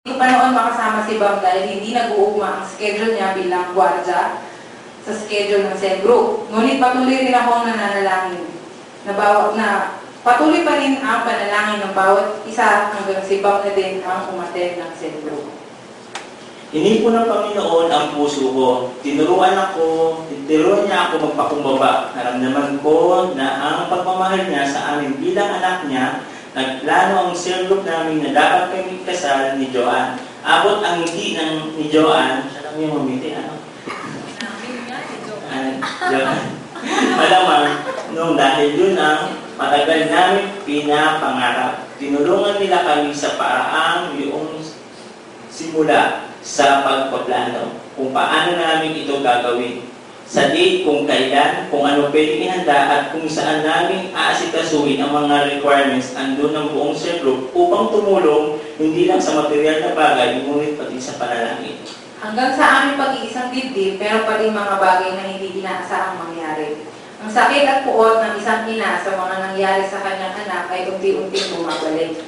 Hindi pa noon makasama si Bam dahil hindi nag-uugma ang schedule niya bilang gwardya sa schedule ng cell group. Ngunit patuloy rin akong nananalangin na patuloy pa rin ang panalangin ng bawat isa hanggang si Bam na din ang umattend ng cell group. Hinipo ng Panginoon ang puso ko. Tinuruan niya ako magpakumbaba. Naramdaman ko na ang pagmamahal niya sa amin bilang anak niya, nagplano ang cell group namin na dapat kami kasal ni Joanne. Abot ang hindi ni Joanne, siya lang yung mamiti, ano? Joanne. Malamang, nung dahil yun ang matagal namin pinapangarap. Tinulungan nila kami sa paraang yung simula sa pagpaplano kung paano namin ito gagawin. Sa date kung kailan, kung ano pwedeng ihanda at kung saan namin aasikasuhin ang mga requirements andun ng buong cell group upang tumulong hindi lang sa material na bagay, ngunit pati sa panalangin. Hanggang sa aming pag-iisang dibdib, pero pa rin mga bagay na hindi inaasahang mangyari. Ang sakit at puot ng isang ina sa mga nangyari sa kanyang anak ay unti-unting bumabalik.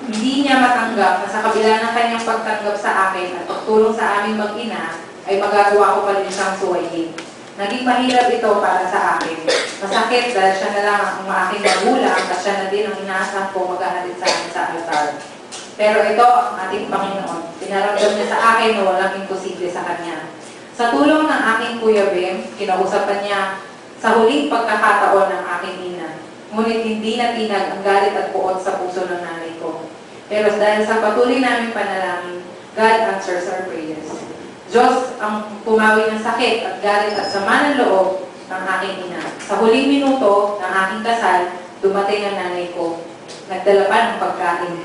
Hindi niya matanggap na sa kabila ng kanyang pagtanggap sa akin at pagtulong sa aming mag-ina, ay magagawa ko pa rin siyang suwayin. Naging mahirap ito para sa akin. Masakit dahil siya na lang ang aking magulang at siya na din ang inaasahan ko mag-ahalin sa akin sa altar. Pero ito ang ating Panginoon. Pinaramdam niya sa akin na walang imposible sa Kanya. Sa tulong ng aking Kuya Bem, kinausapan niya sa huling pagkakataon ng aking ina. Ngunit hindi natinag ang galit at puot sa puso ng nanay ko. Pero dahil sa patuloy naming panalangin, God answers our prayers. Diyos ang pumawi ng sakit at galit at sama ng loob ng aking ina. Sa huling minuto ng aking kasal, dumating ang nanay ko. Nagdala pa ng pagkain.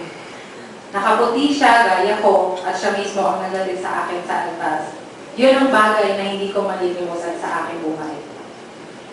Nakaputi siya, gaya ko, at siya mismo ang nagdala sa akin sa altar. Yun ang bagay na hindi ko malilimutan sa aking buhay.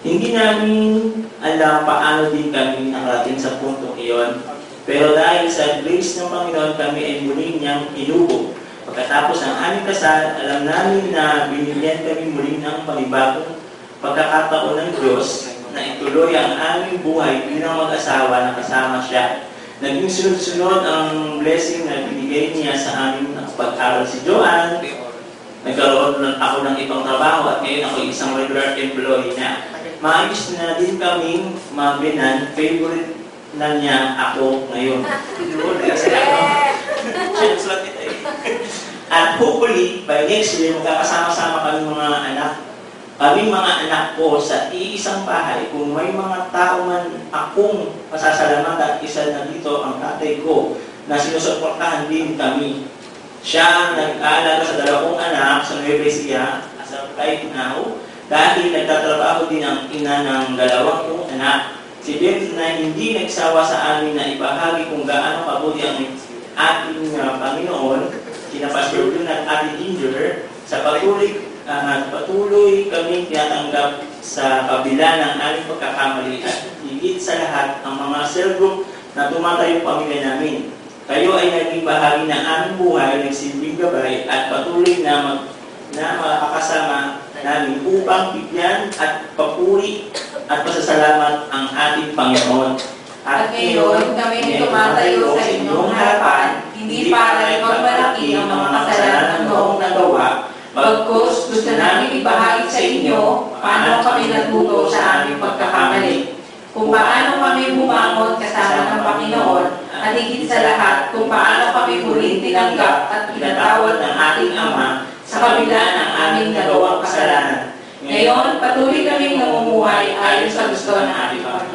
Hindi namin alam paano din kami nakarating sa puntong iyon. Pero dahil sa grace ng Panginoon, kami ay muling niyang inubog. Pagkatapos ng aming kasal, alam namin na binigyan kami muli ng panibagong pagkakataon ng Diyos na ituloy ang aming buhay bilang mag-asawa na kasama siya. Naging sunod-sunod ang blessing na binigay niya sa amin na pag-aral si Joanne. Nagkaroon ako ng ibang trabaho at ngayon ako isang regular employee niya. Maayos na din kaming mabinan, favorite na niya ako ngayon. At hopefully, by next year, magkakasama-sama kami mga anak. Kaming mga anak ko sa iisang bahay. Kung may mga tao man akong masasalamatan, isa na dito ang tatay ko na sinusuportahan din kami. Siya ang nag-aalaga sa 2 anak sa Nueva Ecija as of right now dahil nagtatrabaho din ang ina ng 2 kong anak. Si Beth na hindi nagsawa sa amin na ibahagi kung gaano kabuti ang ating Panginoon, sina Pastor Jun at Ate Ginger, sa patuloy kaming tinatanggap sa kabila ng aming pagkakamali at higit sa lahat ang mga cell group na tumatayo pamilya namin. Kayo ay naging bahagi ng aming buhay, nagsilbing gabay at patuloy na makakasama namin upang bigyan at papuri at pasasalamat ang ating Panginoon. At ngayon, kami ay tumatayo sa inyong harapan, hindi para ipagmalaki ang mga kasalanan ng noong nagawa. Bagkus, gusto namin ibahagi sa inyo paano kami natuto sa aming pagkakamali. Kung paano kami bumangon kasama ng Panginoon, at higit sa lahat, kung paano kami muling tinanggap at pinatawad ng ating Ama sa kabila ng aming nagawang kasalanan. Ngayon, patuloy kaming namumuhay ayon sa gusto ng ating Panginoon.